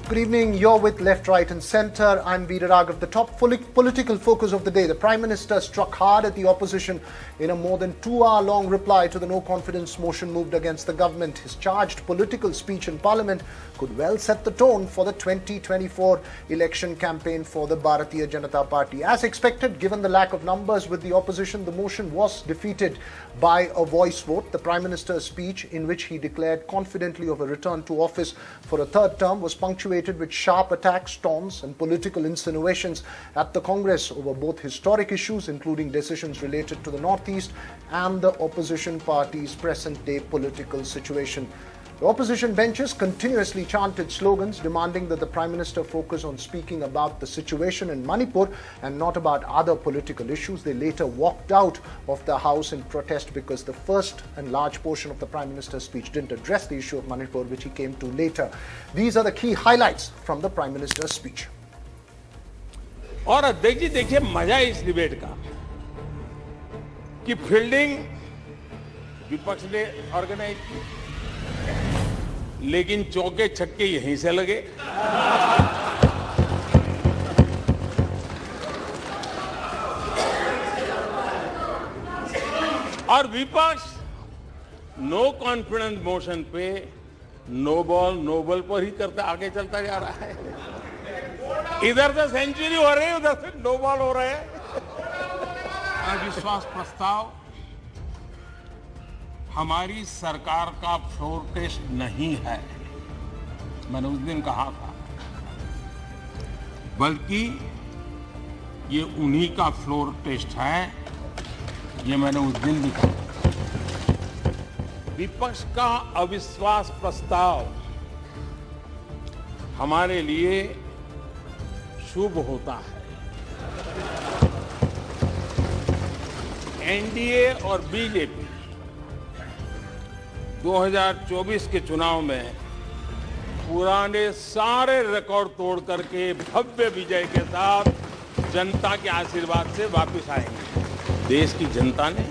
Good evening. You're with Left, Right and Centre. I'm Veera Raghav. The top political focus of the day. The Prime Minister struck hard at the opposition in a more than 2-hour-long reply to the no-confidence motion moved against the government. His charged political speech in Parliament could well set the tone for the 2024 election campaign for the Bharatiya Janata Party. As expected, given the lack of numbers with the opposition, the motion was defeated by a voice vote. The Prime Minister's speech, in which he declared confidently of a return to office for a third term, was punctuated with sharp attacks, taunts and political insinuations at the Congress over both historic issues, including decisions related to the Northeast, and the opposition party's present-day political situation. The opposition benches continuously chanted slogans demanding that the Prime Minister focus on speaking about the situation in Manipur and not about other political issues. They later walked out of the House in protest because the first and large portion of the Prime Minister's speech didn't address the issue of Manipur, which he came to later. These are the key highlights from the Prime Minister's speech. और अध्यक्ष जी देखिए मजा इस debate का कि fielding विपक्ष ने organise की, लेकिन चौके छक्के यहीं से लगे। और विपक्ष नो कॉन्फिडेंस मोशन पे नो बॉल पर ही करते आगे चलता जा रहा है। इधर से सेंचुरी हो रही है, उधर से नो बॉल हो रहे हैं। अविश्वास प्रस्ताव हमारी सरकार का फ्लोर टेस्ट नहीं है, मैंने उस दिन कहा था, बल्कि ये उन्हीं का फ्लोर टेस्ट है, ये मैंने उस दिन भी कहा। विपक्ष का अविश्वास प्रस्ताव हमारे लिए शुभ होता है। एनडीए और बीजेपी 2024 के चुनाव में पुराने सारे रिकॉर्ड तोड़ करके भव्य विजय के साथ जनता के आशीर्वाद से वापस आएंगे। देश की जनता ने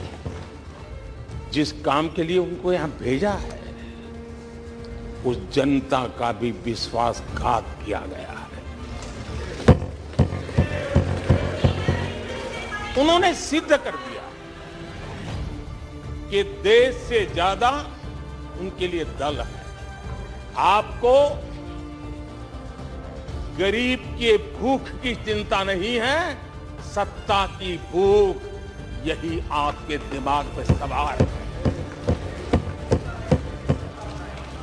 जिस काम के लिए उनको यहां भेजा है, उस जनता का भी विश्वासघात किया गया है। उन्होंने सिद्ध कर दिया कि देश से ज्यादा उनके लिए दल है। आपको गरीब के भूख की चिंता नहीं है, सत्ता की भूख, यही आपके दिमाग पे सवार है।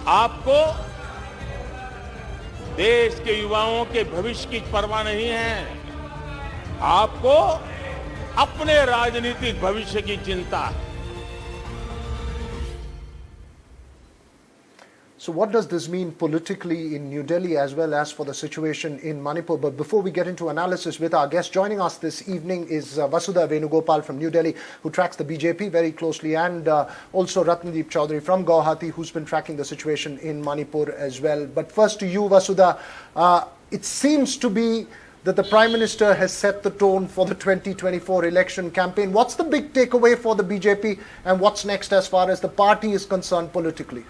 आपको देश के युवाओं के भविष्य की परवाह नहीं है, आपको अपने राजनीतिक भविष्य की चिंता है। So what does this mean politically in New Delhi as well as for the situation in Manipur? But before we get into analysis with our guest, joining us this evening is Vasudha Venugopal from New Delhi, who tracks the BJP very closely, and also Ratnadeep Chaudhary from Guwahati, who's been tracking the situation in Manipur as well. But first to you, Vasudha, it seems to be that the Prime Minister has set the tone for the 2024 election campaign. What's the big takeaway for the BJP, and what's next as far as the party is concerned politically?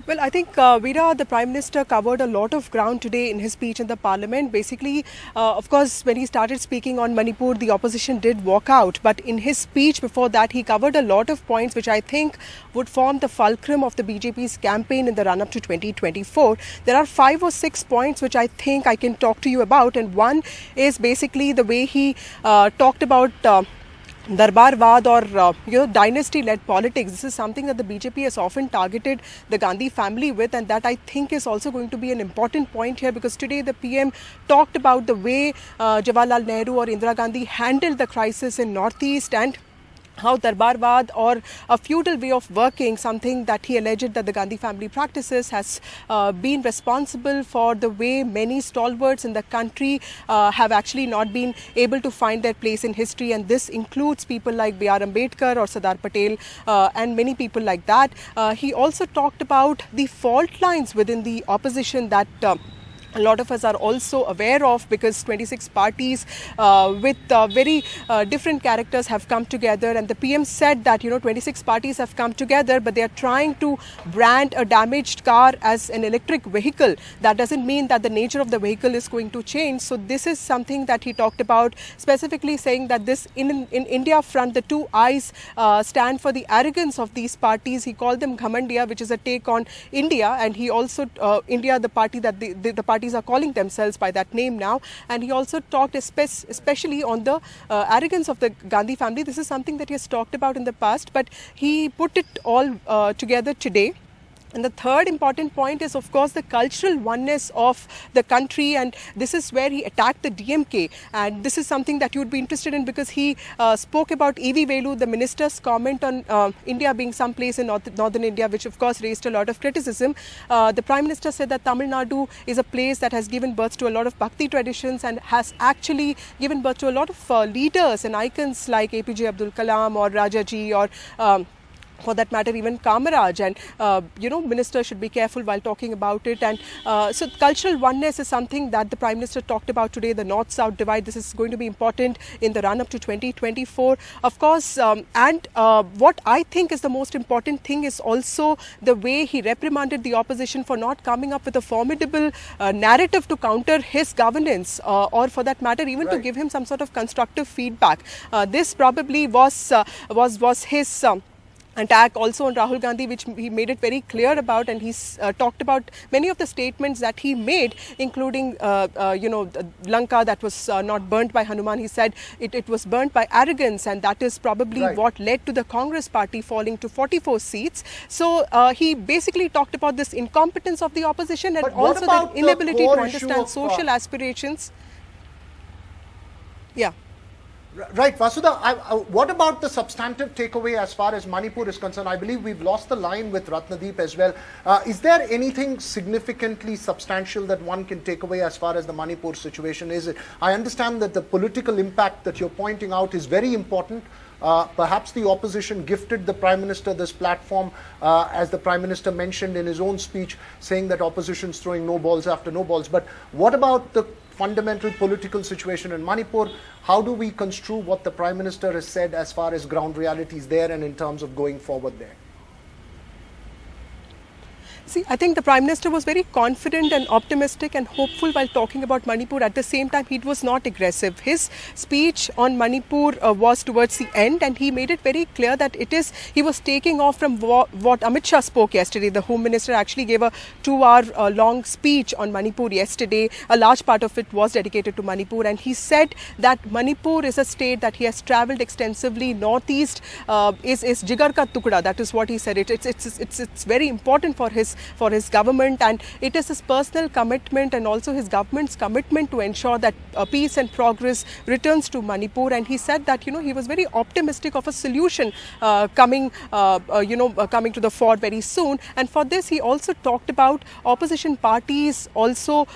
Well, I think, Veera, the Prime Minister covered a lot of ground today in his speech in the Parliament. Basically, of course, when he started speaking on Manipur, the opposition did walk out. But in his speech before that, he covered a lot of points which I think would form the fulcrum of the BJP's campaign in the run-up to 2024. There are 5 or 6 points which I think I can talk to you about. And one is basically the way he talked about Darbarwad or dynasty-led politics. This is something that the BJP has often targeted the Gandhi family with, and that I think is also going to be an important point here, because today the PM talked about the way Jawaharlal Nehru or Indira Gandhi handled the crisis in Northeast, and how Darbarwad or a feudal way of working, something that he alleged that the Gandhi family practices, has been responsible for the way many stalwarts in the country have actually not been able to find their place in history. And this includes people like B.R. Ambedkar or Sardar Patel and many people like that. He also talked about the fault lines within the opposition that a lot of us are also aware of, because 26 parties with very different characters have come together, and the PM said that 26 parties have come together, but they are trying to brand a damaged car as an electric vehicle. That doesn't mean that the nature of the vehicle is going to change. So this is something that he talked about, specifically saying that this in India front, the two eyes stand for the arrogance of these parties. He called them Ghamandiya, which is a take on India, and he also India, the party that the parties are calling themselves by that name now. And he also talked especially on the arrogance of the Gandhi family. This is something that he has talked about in the past, but he put it all together today. And the third important point is, of course, the cultural oneness of the country, and this is where he attacked the DMK. And this is something that you would be interested in, because he spoke about E.V. Velu, the minister's comment on India being someplace in northern India, which of course raised a lot of criticism. The Prime Minister said that Tamil Nadu is a place that has given birth to a lot of Bhakti traditions and has actually given birth to a lot of leaders and icons like APJ Abdul Kalam or Rajaji or for that matter, even Kamaraj. And, ministers should be careful while talking about it. And so cultural oneness is something that the Prime Minister talked about today, the North-South divide. This is going to be important in the run-up to 2024. Of course, what I think is the most important thing is also the way he reprimanded the opposition for not coming up with a formidable narrative to counter his governance, or for that matter, even to give him some sort of constructive feedback. This probably was his attack also on Rahul Gandhi, which he made it very clear about, and he's talked about many of the statements that he made, including Lanka that was not burnt by Hanuman. He said it was burnt by arrogance, and that is probably what led to the Congress party falling to 44 seats. So he basically talked about this incompetence of the opposition, and also the inability to understand social aspirations. Yeah. Right, Vasudha, what about the substantive takeaway as far as Manipur is concerned? I believe we've lost the line with Ratnadeep as well. Is there anything significantly substantial that one can take away as far as the Manipur situation is? I understand that the political impact that you're pointing out is very important. Perhaps the opposition gifted the Prime Minister this platform, as the Prime Minister mentioned in his own speech, saying that opposition is throwing no balls after no balls. But what about the fundamental political situation in Manipur? How do we construe what the Prime Minister has said as far as ground realities there and in terms of going forward there? See, I think the Prime Minister was very confident and optimistic and hopeful while talking about Manipur. At the same time, he was not aggressive. His speech on Manipur was towards the end, and he made it very clear that he was taking off from what Amit Shah spoke yesterday. The Home Minister actually gave a 2-hour long speech on Manipur yesterday. A large part of it was dedicated to Manipur, and he said that Manipur is a state that he has travelled extensively. Northeast is Jigar ka tukda. That is what he said. It's very important for his government, and it is his personal commitment and also his government's commitment to ensure that peace and progress returns to Manipur. And he said that he was very optimistic of a solution coming to the fore very soon. And for this, he also talked about opposition parties also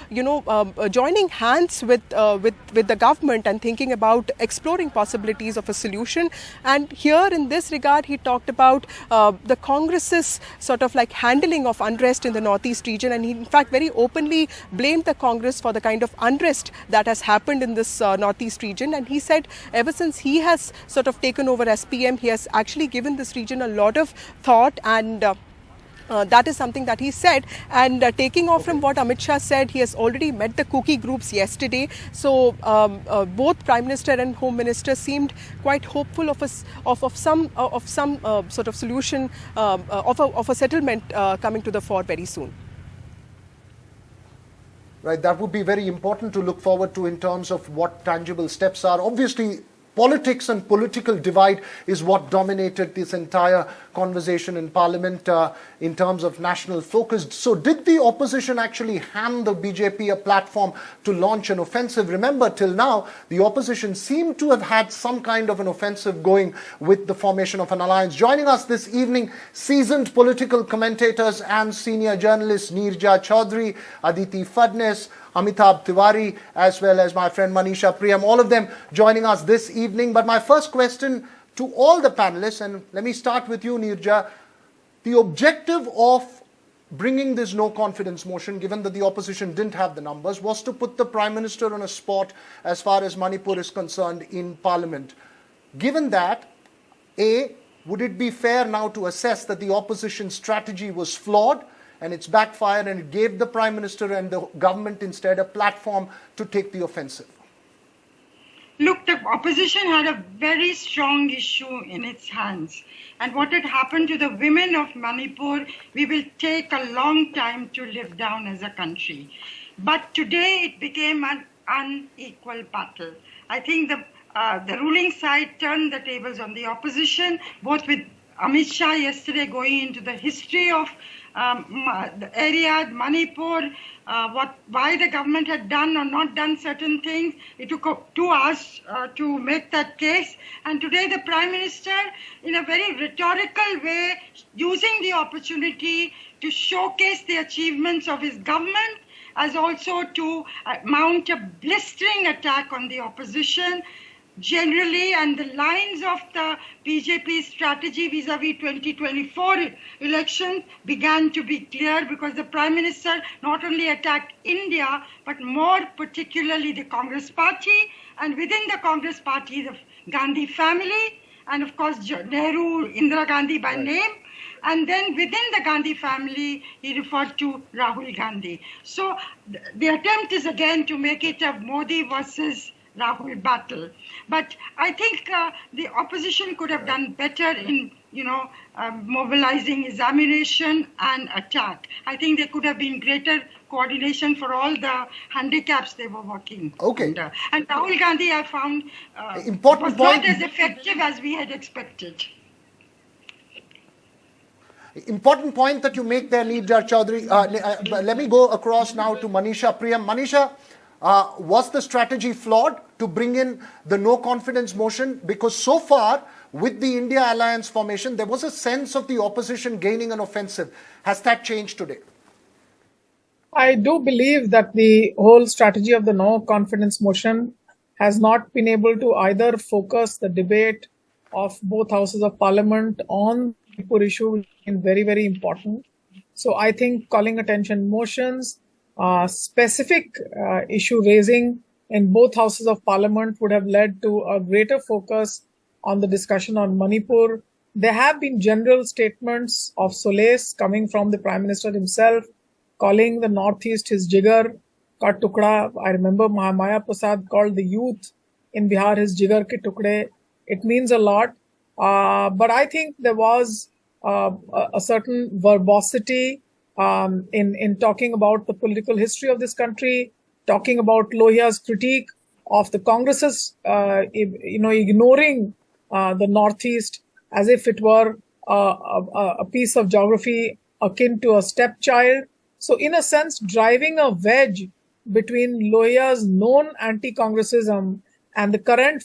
joining hands with the government and thinking about exploring possibilities of a solution. And here in this regard, he talked about the Congress's sort of like handling of unrest in the northeast region, and he in fact very openly blamed the Congress for the kind of unrest that has happened in this northeast region. And he said ever since he has sort of taken over as PM, he has actually given this region a lot of thought, and that is something that he said. And taking off from what Amit Shah said, he has already met the cookie groups yesterday. So both Prime Minister and Home Minister seemed quite hopeful of some sort of solution, of a settlement coming to the fore very soon. Right, that would be very important to look forward to in terms of what tangible steps are. Obviously, politics and political divide is what dominated this entire conversation in Parliament in terms of national focus. So did the opposition actually hand the BJP a platform to launch an offensive? Remember, till now, the opposition seemed to have had some kind of an offensive going with the formation of an alliance. Joining us this evening, seasoned political commentators and senior journalists Neerja Chaudhary, Aditi Fadnes, Amitabh Tiwari, as well as my friend Manisha Priyam, all of them joining us this evening. But my first question to all the panelists, and let me start with you, Neerja. The objective of bringing this no confidence motion, given that the opposition didn't have the numbers, was to put the Prime Minister on a spot as far as Manipur is concerned in Parliament. Given that, would it be fair now to assess that the opposition strategy was flawed and it's backfired and it gave the Prime Minister and the government instead a platform to take the offensive? Look, the opposition had a very strong issue in its hands. And what had happened to the women of Manipur, we will take a long time to live down as a country. But today it became an unequal battle. I think the ruling side turned the tables on the opposition, both with Amit Shah yesterday going into the history of the area, Manipur, why the government had done or not done certain things. It took 2 hours to make that case. And today the Prime Minister, in a very rhetorical way, using the opportunity to showcase the achievements of his government, as also to mount a blistering attack on the opposition generally, and the lines of the BJP strategy vis-a-vis 2024 elections began to be clear, because the Prime Minister not only attacked India, but more particularly the Congress party, and within the Congress party, the Gandhi family, and of course Nehru, Indira Gandhi by name. And then within the Gandhi family, he referred to Rahul Gandhi. So the attempt is again to make it a Modi versus Rahul battle. But I think the opposition could have done better in, mobilizing examination and attack. I think there could have been greater coordination for all the handicaps they were working under. And Rahul Gandhi, I found, was not as effective as we had expected. Important point that you make there, Leader Chaudhary. Let me go across now to Manisha Priyam. Manisha, was the strategy flawed to bring in the no confidence motion? Because so far, with the India alliance formation, there was a sense of the opposition gaining an offensive. Has that changed today? I do believe that the whole strategy of the no confidence motion has not been able to either focus the debate of both houses of parliament on the Manipur issue, which is very, very important. So I think calling attention motions, specific issue raising in both houses of parliament would have led to a greater focus on the discussion on Manipur. There have been general statements of solace coming from the Prime Minister himself, calling the Northeast his jigar ka tukda. I remember Mahamaya Prasad called the youth in Bihar his jigar ke tukde. It means a lot. But I think there was a certain verbosity in talking about the political history of this country, talking about Lohia's critique of the Congress's, ignoring the Northeast as if it were a piece of geography akin to a stepchild. So in a sense, driving a wedge between Lohia's known anti-Congressism and the current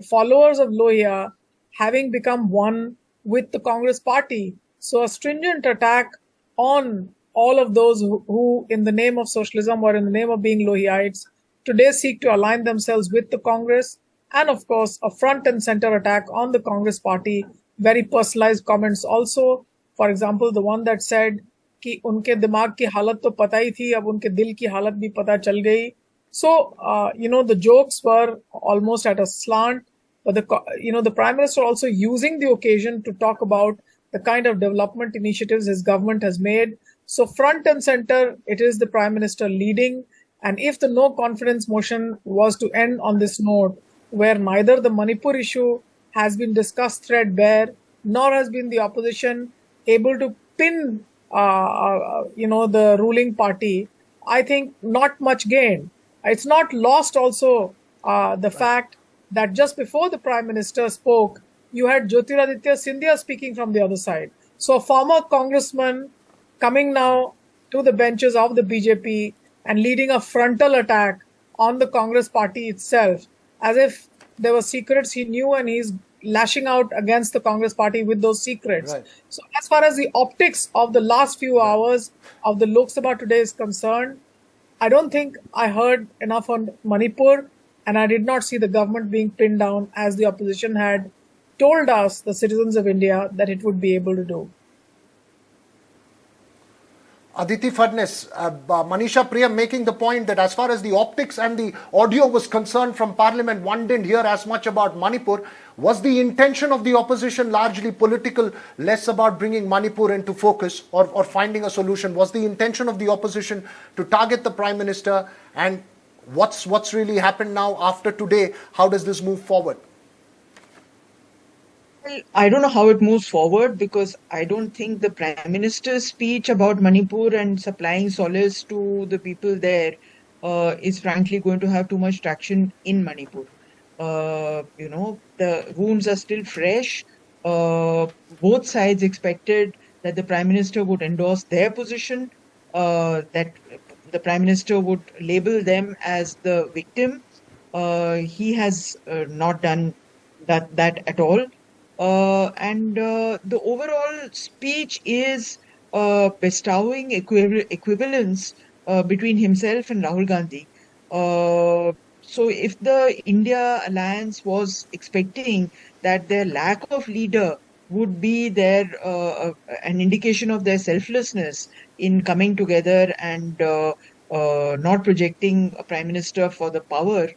followers of Lohia having become one with the Congress party. So a stringent attack on all of those who in the name of socialism or in the name of being Lohiites, today seek to align themselves with the Congress. And of course, a front and center attack on the Congress party, very personalized comments also. For example, the one that said, कि उनके दिमाग की हालत तो पता ही थी, अब उनके दिल की हालत भी पता चल गई. So, the jokes were almost at a slant, but the Prime Minister also using the occasion to talk about the kind of development initiatives his government has made. So front and center, it is the Prime Minister leading. And if the no confidence motion was to end on this note, where neither the Manipur issue has been discussed threadbare, nor has been the opposition able to pin, the ruling party, I think not much gained. It's not lost also the fact that just before the Prime Minister spoke, you had Jyotiraditya Scindia speaking from the other side. So a former congressman coming now to the benches of the BJP and leading a frontal attack on the Congress party itself, as if there were secrets he knew and he's lashing out against the Congress party with those secrets. Right. So as far as the optics of the last few hours of the Lok Sabha today is concerned, I don't think I heard enough on Manipur, and I did not see the government being pinned down as the opposition had told us, the citizens of India, that it would be able to do. Aditi Fadnis, Manisha Priyam making the point that as far as the optics and the audio was concerned from Parliament, one didn't hear as much about Manipur. Was the intention of the opposition largely political, less about bringing Manipur into focus or finding a solution? Was the intention of the opposition to target the Prime Minister? And what's really happened now after today? How does this move forward? Well, I don't know how it moves forward because I don't think the Prime Minister's speech about Manipur and supplying solace to the people there is frankly going to have too much traction in Manipur. The wounds are still fresh. Both sides expected that the Prime Minister would endorse their position, that the Prime Minister would label them as the victim. He has not done that at all. And the overall speech is bestowing equivalence between himself and Rahul Gandhi. So if the India alliance was expecting that their lack of leader would be an indication of their selflessness in coming together and not projecting a Prime Minister for the power,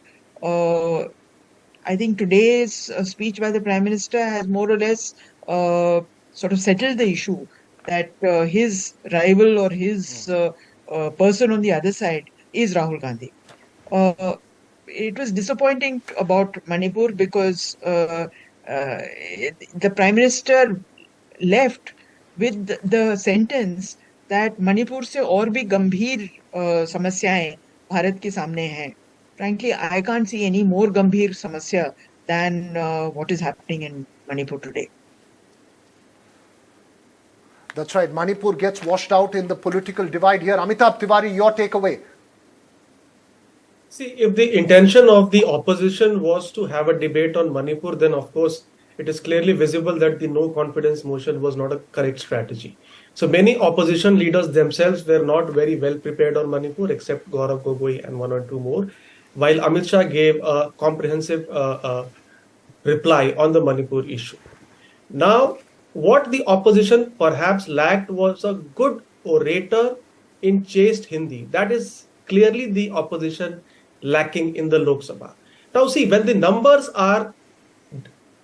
I think today's speech by the Prime Minister has more or less sort of settled the issue that his rival or his person on the other side is Rahul Gandhi. It was disappointing about Manipur because the Prime Minister left with the sentence that Manipur से और भी गंभीर समस्याएं भारत के सामने हैं. Frankly, I can't see any more gambhir samasya than what is happening in Manipur today. That's right. Manipur gets washed out in the political divide here. Amitabh Tiwari, your takeaway. See, if the intention of the opposition was to have a debate on Manipur, then of course it is clearly visible that the no confidence motion was not a correct strategy. So many opposition leaders themselves were not very well prepared on Manipur, except Gaurav Gogoi and one or two more, while Amit Shah gave a comprehensive reply on the Manipur issue. Now, what the opposition perhaps lacked was a good orator in chaste Hindi. That is clearly the opposition lacking in the Lok Sabha. Now see, when the numbers are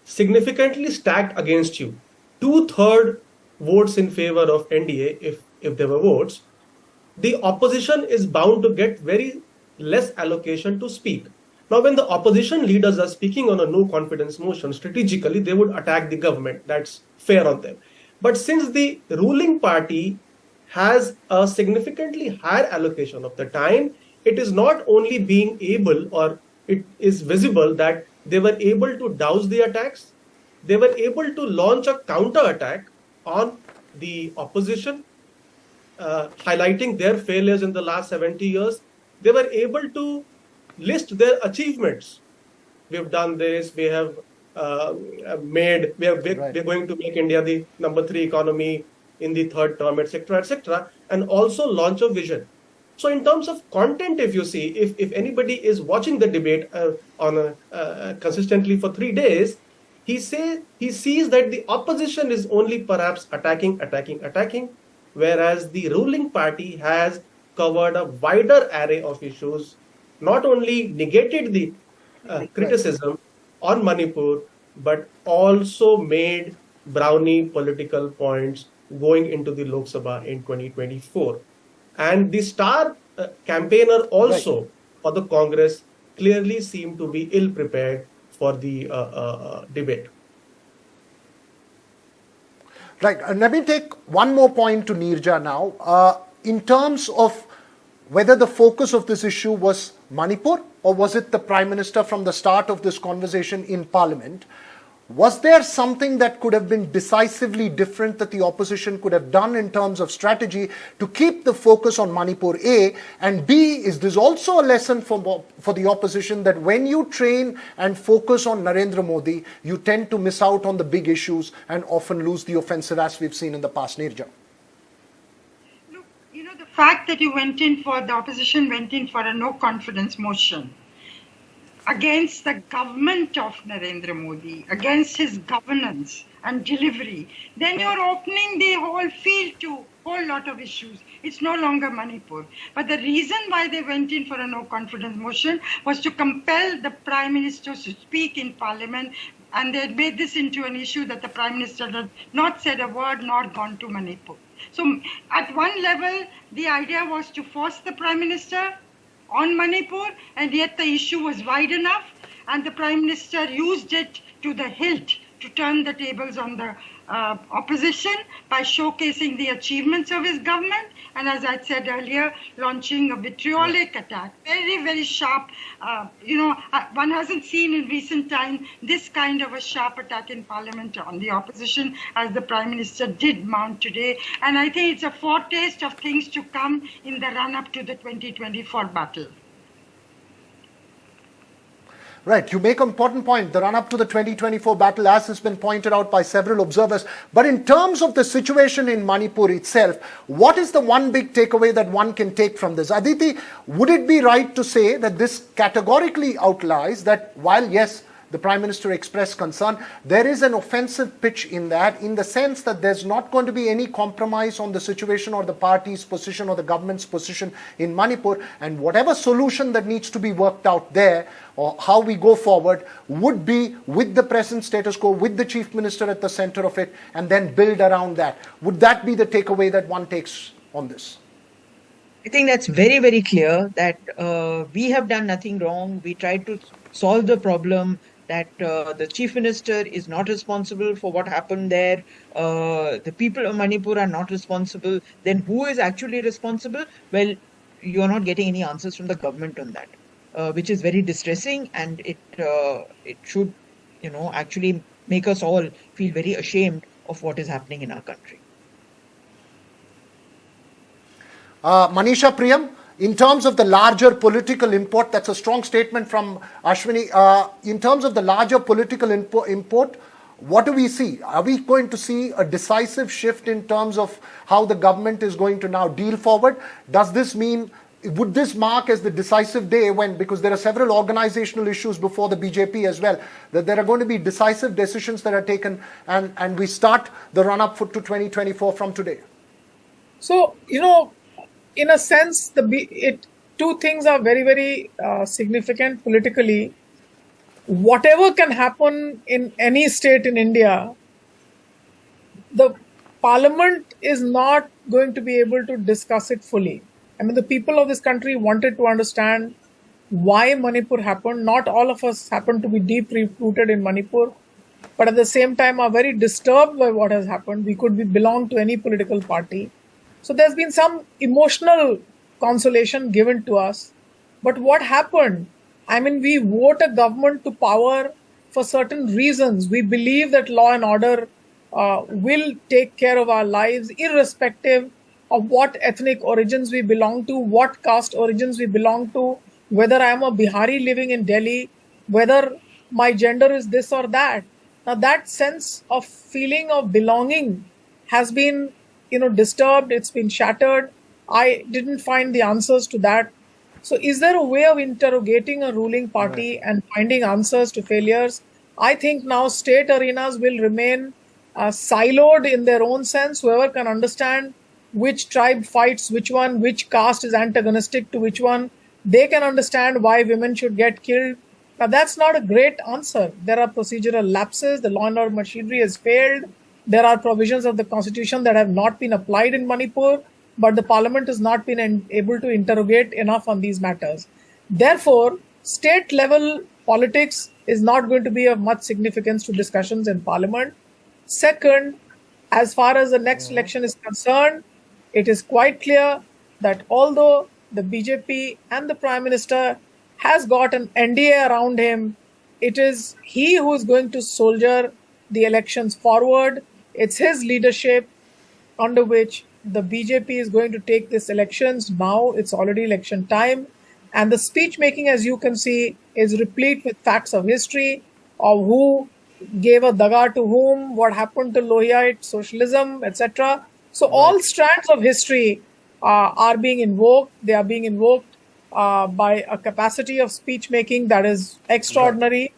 significantly stacked against you, 2/3 votes in favor of NDA, if there were votes, the opposition is bound to get very less allocation to speak. Now, when the opposition leaders are speaking on a no confidence motion, strategically, they would attack the government. That's fair on them. But since the ruling party has a significantly higher allocation of the time, it is not only being able, or it is visible that they were able to douse the attacks, they were able to launch a counter attack on the opposition, highlighting their failures in the last 70 years. They were able to list their achievements. We've done this, we have we're going to make India the number 3 economy in the third term, etc., and also launch a vision. So in terms of content, if you see, if anybody is watching the debate consistently for 3 days, he sees that the opposition is only perhaps attacking, whereas the ruling party has covered a wider array of issues, not only negated the criticism on Manipur, but also made brownie political points going into the Lok Sabha in 2024. And the star campaigner also for the Congress clearly seemed to be ill prepared for the debate. Right. Let me take one more point to Neerja now. In terms of whether the focus of this issue was Manipur or was it the Prime Minister from the start of this conversation in Parliament, was there something that could have been decisively different that the opposition could have done in terms of strategy to keep the focus on Manipur, A? And B, is this also a lesson for the opposition that when you train and focus on Narendra Modi, you tend to miss out on the big issues and often lose the offensive as we've seen in the past? Neerja. Look, the fact that the opposition went in for a no confidence motion against the government of Narendra Modi, against his governance and delivery, then you're opening the whole field to whole lot of issues. It's no longer Manipur. But the reason why they went in for a no confidence motion was to compel the Prime Minister to speak in Parliament, and they had made this into an issue that the Prime Minister had not said a word nor gone to Manipur. So at one level, the idea was to force the Prime Minister on Manipur, and yet the issue was wide enough, and the Prime Minister used it to the hilt to turn the tables on the opposition by showcasing the achievements of his government, and as I said earlier, launching a vitriolic attack, very, very sharp. One hasn't seen in recent time this kind of a sharp attack in Parliament on the opposition as the Prime Minister did mount today, and I think it's a foretaste of things to come in the run-up to the 2024 battle. Right, you make an important point, the run-up to the 2024 battle, as has been pointed out by several observers. But in terms of the situation in Manipur itself, what is the one big takeaway that one can take from this? Aditi, would it be right to say that this categorically outlines that while, yes, the Prime Minister expressed concern, there is an offensive pitch in that, in the sense that there's not going to be any compromise on the situation or the party's position or the government's position in Manipur, and whatever solution that needs to be worked out there, or how we go forward, would be with the present status quo, with the Chief Minister at the center of it, and then build around that. Would that be the takeaway that one takes on this? I think that's very, very clear that we have done nothing wrong. We tried to solve the problem, that the Chief Minister is not responsible for what happened there. The people of Manipur are not responsible. Then who is actually responsible? Well, you are not getting any answers from the government on that, which is very distressing, and it should, actually make us all feel very ashamed of what is happening in our country. Manisha Priyam, in terms of the larger political import, that's a strong statement from Ashwini. In terms of the larger political import, what do we see? Are we going to see a decisive shift in terms of how the government is going to now deal forward? Does this mean, would this mark as the decisive day when, because there are several organizational issues before the BJP as well, that there are going to be decisive decisions that are taken, and we start the run-up to 2024 from today? So, in a sense, two things are very, very significant politically. Whatever can happen in any state in India, the Parliament is not going to be able to discuss it fully. I mean, the people of this country wanted to understand why Manipur happened. Not all of us happen to be deeply rooted in Manipur, but at the same time are very disturbed by what has happened. We could belong to any political party. So there's been some emotional consolation given to us. But what happened? I mean, we vote a government to power for certain reasons. We believe that law and order will take care of our lives, irrespective of what ethnic origins we belong to, what caste origins we belong to, whether I am a Bihari living in Delhi, whether my gender is this or that. Now, that sense of feeling of belonging has been disturbed, it's been shattered. I didn't find the answers to that. So is there a way of interrogating a ruling party and finding answers to failures? I think now state arenas will remain siloed in their own sense. Whoever can understand which tribe fights which one, which caste is antagonistic to which one, they can understand why women should get killed. Now that's not a great answer. There are procedural lapses. The law and order machinery has failed. There are provisions of the constitution that have not been applied in Manipur, but the parliament has not been able to interrogate enough on these matters. Therefore, state level politics is not going to be of much significance to discussions in parliament. Second, as far as the next election is concerned, it is quite clear that although the BJP and the Prime Minister has got an NDA around him, it is he who is going to soldier the elections forward. It's his leadership under which the BJP is going to take these elections. Now it's already election time. And the speech making, as you can see, is replete with facts of history, of who gave a daga to whom, what happened to Lohiite socialism, etc. So all strands of history are being invoked. They are being invoked by a capacity of speech making that is extraordinary.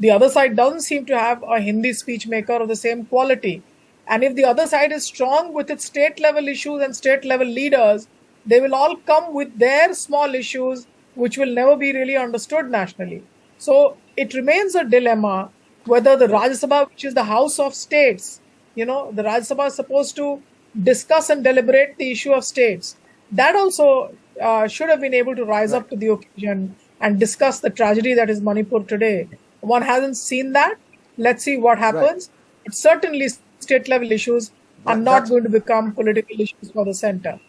The other side doesn't seem to have a Hindi speech maker of the same quality. And if the other side is strong with its state level issues and state level leaders, they will all come with their small issues, which will never be really understood nationally. So it remains a dilemma whether the Rajya Sabha, which is the House of States, the Rajya Sabha is supposed to discuss and deliberate the issue of states. That also should have been able to rise up to the occasion and discuss the tragedy that is Manipur today. One hasn't seen that. Let's see what happens. But certainly state level issues are not going to become political issues for the center.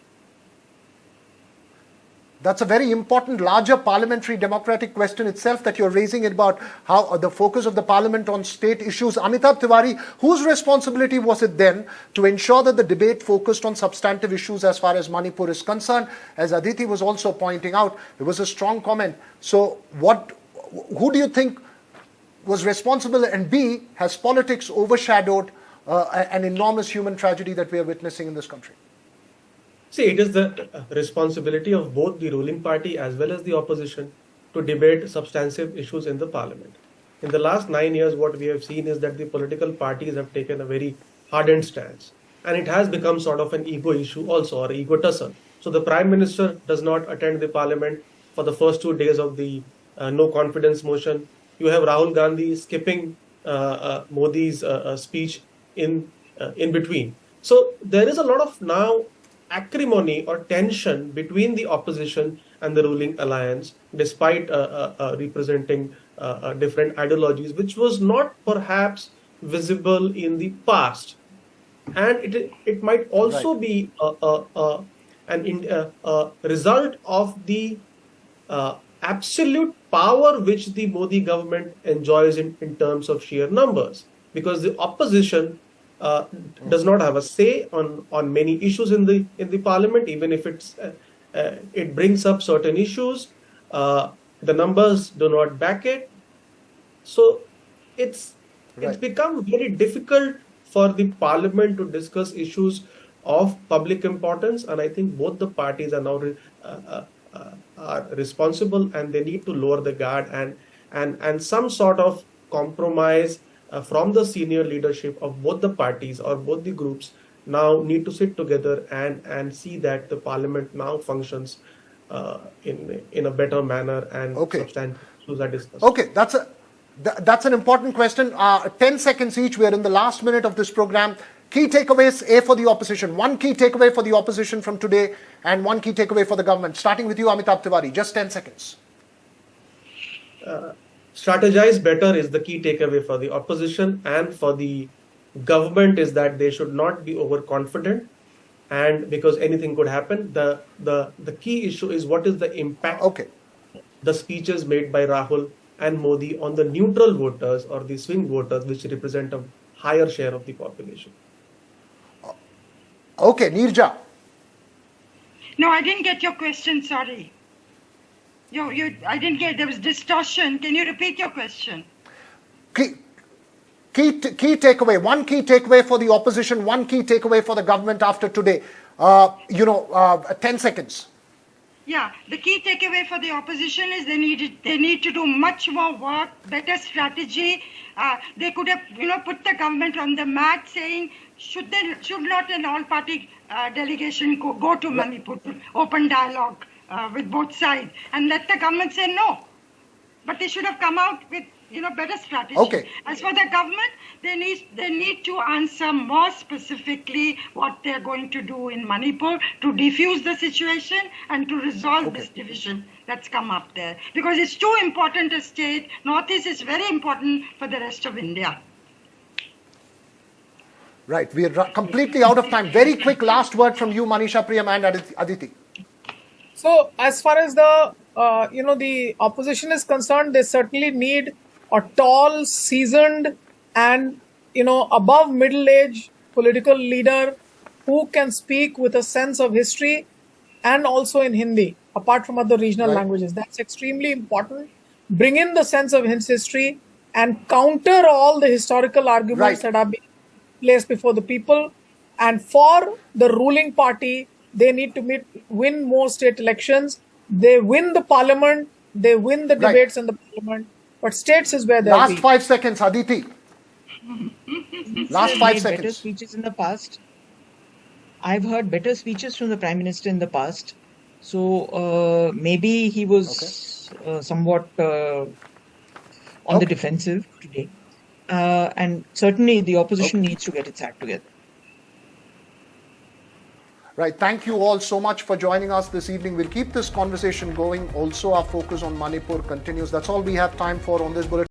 That's a very important, larger parliamentary democratic question itself that you're raising about how the focus of the parliament on state issues. Amitabh Tiwari, whose responsibility was it then to ensure that the debate focused on substantive issues as far as Manipur is concerned? As Aditi was also pointing out, it was a strong comment. So who do you think was responsible? And B, has politics overshadowed an enormous human tragedy that we are witnessing in this country? See, it is the responsibility of both the ruling party as well as the opposition to debate substantive issues in the parliament. In the last 9 years, what we have seen is that the political parties have taken a very hardened stance. And it has become sort of an ego issue also, or ego tussle. So the Prime Minister does not attend the parliament for the first 2 days of the no confidence motion. You have Rahul Gandhi skipping Modi's speech in between. So there is a lot of now acrimony or tension between the opposition and the ruling alliance, despite representing different ideologies, which was not perhaps visible in the past. And it might also be a result of the absolute power which the Modi government enjoys in terms of sheer numbers, because the opposition does not have a say on many issues in the parliament, even if it brings up certain issues. The numbers do not back it. So it's become very difficult for the parliament to discuss issues of public importance, and I think both the parties are now are responsible, and they need to lower the guard and some sort of compromise from the senior leadership of both the parties or both the groups now need to sit together and see that the parliament now functions in a better manner and substantive issues are discussed. Okay, that's an important question. 10 seconds each. We are in the last minute of this program. Key takeaways, A, for the opposition. One key takeaway for the opposition from today and one key takeaway for the government. Starting with you, Amitabh Tiwari. Just 10 seconds. Strategize better is the key takeaway for the opposition, and for the government is that they should not be overconfident, and because anything could happen. The key issue is what is the impact the speeches made by Rahul and Modi on the neutral voters or the swing voters, which represent a higher share of the population. Okay, Neerja. No, I didn't get your question, sorry. I didn't get, there was distortion. Can you repeat your question? Key takeaway, one key takeaway for the opposition, one key takeaway for the government after today. 10 seconds. Yeah, the key takeaway for the opposition is they need to do much more work, better strategy. They could have, put the government on the mat saying, should not an all-party delegation go to Manipur to open dialogue with both sides, and let the government say no. But they should have come out with better strategy. Okay. As for the government, they need to answer more specifically what they're going to do in Manipur to defuse the situation and to resolve this division that's come up there. Because it's too important a state. Northeast is very important for the rest of India. Right. We are completely out of time. Very quick last word from you, Manisha Priyam and Aditi. So as far as the the opposition is concerned, they certainly need a tall, seasoned and above middle age political leader who can speak with a sense of history and also in Hindi, apart from other regional languages. That's extremely important. Bring in the sense of his history and counter all the historical arguments that are being placed before the people. And for the ruling party, they need to win more state elections. They win the parliament, they win the debates in the parliament, but states is where they're Last 5 seconds, Aditi. Last He's 5 made better seconds. speeches in the past. I've heard better speeches from the Prime Minister in the past. So maybe he was somewhat on the defensive today. And certainly the opposition needs to get its act together. Right. Thank you all so much for joining us this evening. We'll keep this conversation going. Also, our focus on Manipur continues. That's all we have time for on this bulletin.